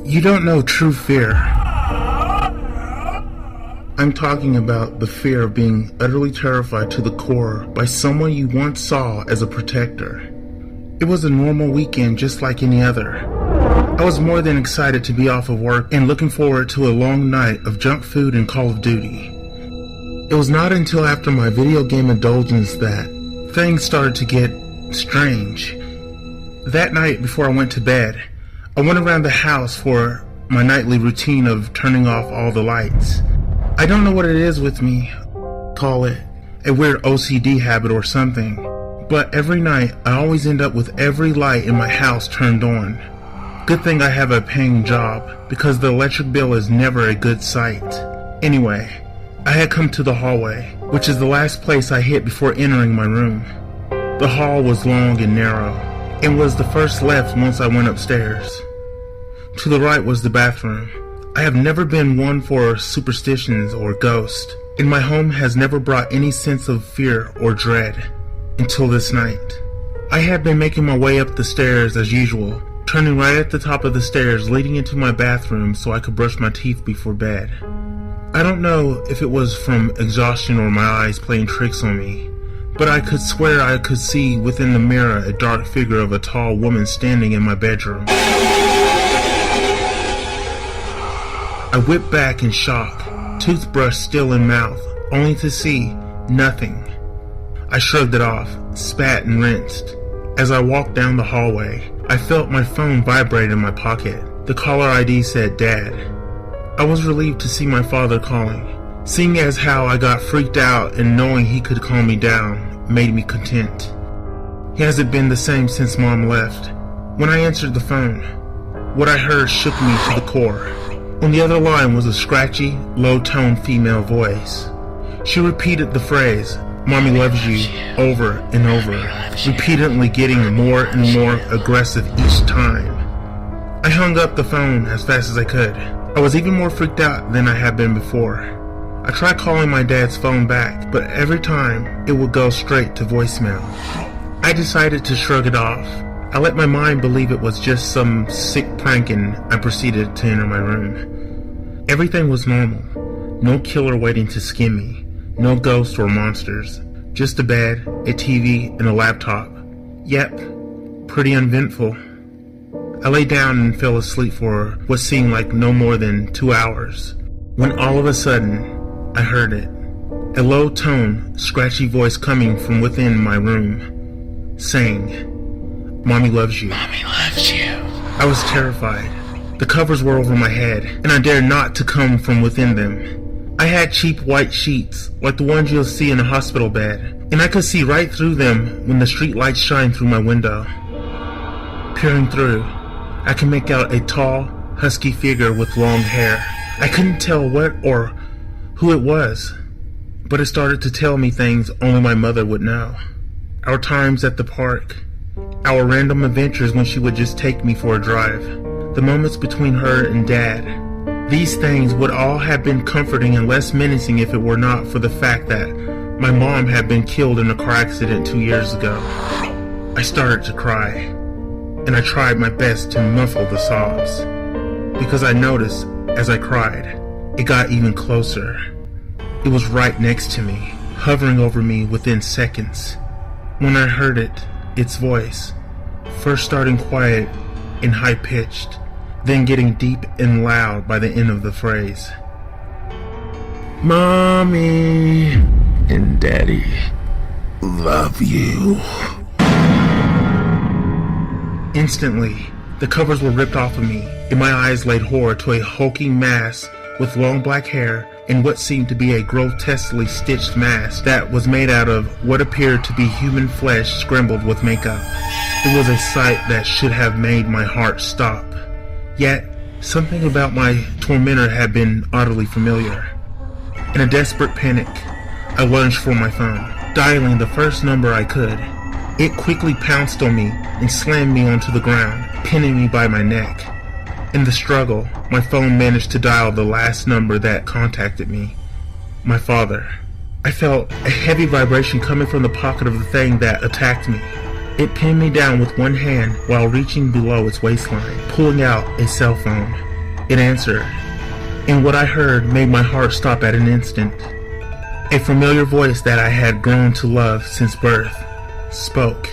You don't know true fear. I'm talking about the fear of being utterly terrified to the core by someone you once saw as a protector. It was a normal weekend just like any other. I was more than excited to be off of work and looking forward to a long night of junk food and Call of Duty. It was not until after my video game indulgence that things started to get strange. That night before I went to bed, I went around the house for my nightly routine of turning off all the lights. I don't know what it is with me, call it a weird OCD habit or something, but every night I always end up with every light in my house turned on. Good thing I have a paying job, because the electric bill is never a good sight. Anyway, I had come to the hallway, which is the last place I hit before entering my room. The hall was long and narrow, and was the first left once I went upstairs. To the right was the bathroom. I have never been one for superstitions or ghosts, and my home has never brought any sense of fear or dread until this night. I had been making my way up the stairs as usual, turning right at the top of the stairs leading into my bathroom so I could brush my teeth before bed. I don't know if it was from exhaustion or my eyes playing tricks on me, but I could swear I could see within the mirror a dark figure of a tall woman standing in my bedroom. I whipped back in shock, toothbrush still in mouth, only to see nothing. I shrugged it off, spat and rinsed. As I walked down the hallway, I felt my phone vibrate in my pocket. The caller ID said Dad. I was relieved to see my father calling. Seeing as how I got freaked out and knowing he could calm me down made me content. He hasn't been the same since Mom left. When I answered the phone, what I heard shook me to the core. On the other line was a scratchy, low-toned female voice. She repeated the phrase, "Mommy loves you," over and over, repeatedly getting more and more aggressive each time. I hung up the phone as fast as I could. I was even more freaked out than I had been before. I tried calling my dad's phone back, but every time it would go straight to voicemail. I decided to shrug it off. I let my mind believe it was just some sick prank and I proceeded to enter my room. Everything was normal. No killer waiting to skin me. No ghosts or monsters. Just a bed, a TV, and a laptop. Yep, pretty uneventful. I lay down and fell asleep for what seemed like no more than 2 hours, when all of a sudden, I heard it. A low-toned, scratchy voice coming from within my room, saying, "Mommy loves you." Mommy loves you. I was terrified. The covers were over my head, and I dared not to come from within them. I had cheap white sheets, like the ones you'll see in a hospital bed, and I could see right through them when the street lights shined through my window. Peering through, I could make out a tall, husky figure with long hair. I couldn't tell what or who it was, but it started to tell me things only my mother would know. Our times at the park, our random adventures when she would just take me for a drive, the moments between her and Dad. These things would all have been comforting and less menacing if it were not for the fact that my mom had been killed in a car accident 2 years ago. I started to cry, and I tried my best to muffle the sobs, because I noticed as I cried, it got even closer. It was right next to me, hovering over me within seconds. When I heard it, its voice, first starting quiet and high-pitched, then getting deep and loud by the end of the phrase. "Mommy and Daddy love you." Instantly, the covers were ripped off of me, and my eyes laid horror to a hulking mass with long black hair and what seemed to be a grotesquely stitched mask that was made out of what appeared to be human flesh scrambled with makeup. It was a sight that should have made my heart stop. Yet, something about my tormentor had been oddly familiar. In a desperate panic, I lunged for my phone, dialing the first number I could. It quickly pounced on me and slammed me onto the ground, pinning me by my neck. In the struggle, my phone managed to dial the last number that contacted me. My father. I felt a heavy vibration coming from the pocket of the thing that attacked me. It pinned me down with one hand while reaching below its waistline, pulling out a cell phone. It answered, and what I heard made my heart stop at an instant. A familiar voice that I had grown to love since birth spoke.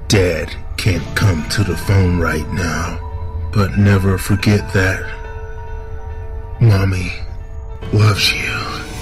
Dad can't come to the phone right now, but never forget that Mommy loves you.